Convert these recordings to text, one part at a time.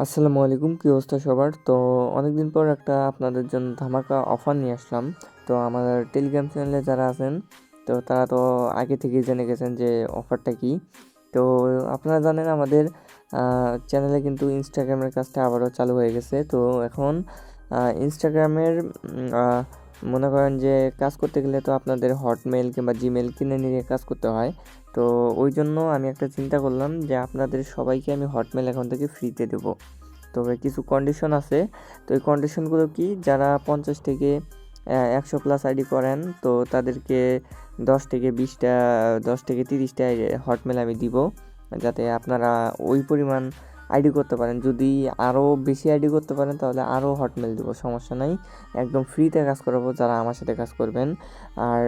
আসসালামু আলাইকুম, কী অবস্থা সবার? তো অনেকদিন পর একটা আপনাদের জন্য ধামাকা অফার নিয়ে আসলাম। তো আমার টেলিগ্রাম চ্যানেলে যারা আছেন তো তারা তো আগে থেকেই জেনে গেছেন যে অফারটা কি। তো আপনারা জানেন আমাদের চ্যানেলে কিন্তু ইনস্টাগ্রামের কাজটা আবারও চালু হয়ে গেছে। তো এখন ইনস্টাগ্রামের মনে করেন যে কাজ করতে গেলে তো আপনাদের হটমেল কিংবা জিমেল কিনে নিয়ে কাজ করতে হয়। তো ওই জন্য আমি একটা চিন্তা করলাম যে আপনাদের সবাইকে আমি হটমেল অ্যাকাউন্ট থেকে ফ্রিতে দেবো। তবে কিছু কন্ডিশন আছে। তো এই কন্ডিশনগুলো কি, যারা 50 থেকে 100 প্লাস আইডি করেন তো তাদেরকে 10 থেকে 20টা 10 থেকে 30টা হটমেল আমি দিব, যাতে আপনারা ওই পরিমাণ আইডি করতে পারেন। যদি আরও বেশি আইডি করতে পারেন তাহলে আরও হটমেল দেবো, সমস্যা নাই। একদম ফ্রিতে কাজ করাবো যারা আমার সাথে কাজ করবেন। আর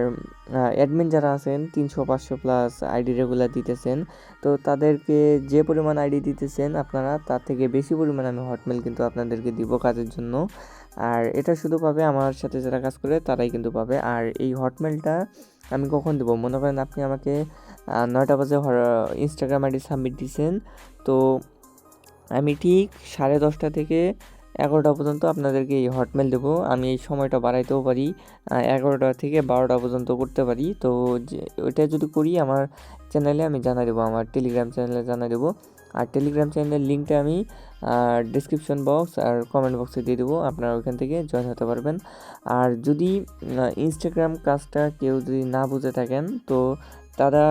অ্যাডমিন যারা আছেন 300-500 প্লাস আইডি রেগুলার দিতেছেন, তো তাদেরকে যে পরিমাণ আইডি দিতেছেন আপনারা তার থেকে বেশি পরিমাণ আমি হটমেল কিন্তু আপনাদেরকে দিব কাজের জন্য। আর এটা শুধু পাবে আমার সাথে যারা কাজ করে তারাই কিন্তু পাবে। আর এই হটমেলটা আমি কখন দেবো, মনে করেন আপনি আমাকে 9টা বাজে ইনস্টাগ্রাম আইডি সাবমিট দিয়েছেন, তো আমি ঠিক 10:30 থেকে 11টা পর্যন্ত আপনাদেরকে এই হটমেল দেবো। আমি এই সময়টা বাড়াইতেও পারি, 11টা থেকে 12টা পর্যন্ত করতে পারি। তো যে ওইটা যদি করি আমার চ্যানেলে আমি জানাই দেবো, আমার টেলিগ্রাম চ্যানেলে জানাই দেবো। আর টেলিগ্রাম চ্যানেলের লিঙ্কটা আমি ডিসক্রিপশন বক্স আর কমেন্ট বক্সে দিয়ে দেবো, আপনারা ওইখান থেকে জয়েন হতে পারবেন। আর যদি ইনস্টাগ্রাম কাজটা কেউ যদি না বুঝে থাকেন তো তারা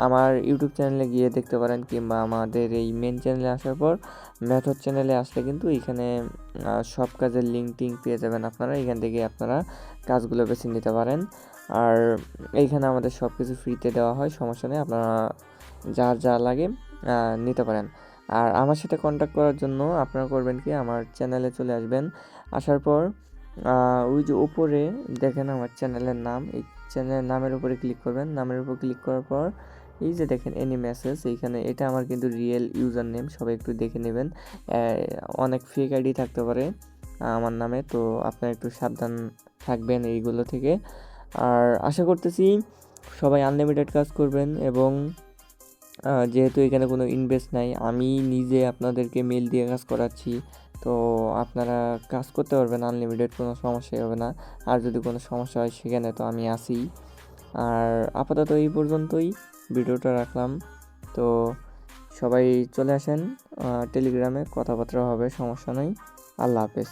আমার ইউটিউব চ্যানেলে গিয়ে দেখতে পারেন, কিংবা আমাদের এই মেন চ্যানেলে আসার পর মেথড চ্যানেলে আসলে কিন্তু এখানে সব কাজের লিঙ্ক টিঙ্ক পেয়ে যাবেন আপনারা। এখান থেকে আপনারা কাজগুলো বেছে নিতে পারেন। আর এইখানে আমাদের সব কিছু ফ্রিতে দেওয়া হয়, সমস্যা নেই, আপনারা যার যা লাগে নিতে পারেন। আর আমার সাথে কন্ট্যাক্ট করার জন্য আপনারা করবেন কি, আমার চ্যানেলে চলে আসবেন। আসার পর ওই যে উপরে দেখেন আমার চ্যানেলের নাম, এই চ্যানেলের নামের উপরে ক্লিক করবেন। নামের উপর ক্লিক করার পর এই যে দেখেন এনি মেসেজ, এইখানে এটা আমার কিন্তু রিয়েল ইউজার নেম, সবাই একটু দেখে নেবেন। অনেক ফেক আইডি থাকতে পারে আমার নামে, তো আপনারা একটু সাবধান থাকবেন এইগুলো থেকে। আর আশা করতেছি সবাই আনলিমিটেড কাজ করবেন। এবং যেহেতু এখানে কোনো ইনভেস্ট নাই, আমি নিজে আপনাদেরকে মেল দিয়ে কাজ করাচ্ছি, তো আপনারা কাজ করতে পারবেন আনলিমিটেড, কোনো সমস্যাই হবে না। আর যদি কোনো সমস্যা হয় সেখানে তো আমি আছি। আর আপাতত এই পর্যন্তই ভিডিওটা রাখলাম। তো সবাই চলে আসেন টেলিগ্রামে, কথাবার্তা হবে, সমস্যা নেই। আল্লাহ হাফেজ।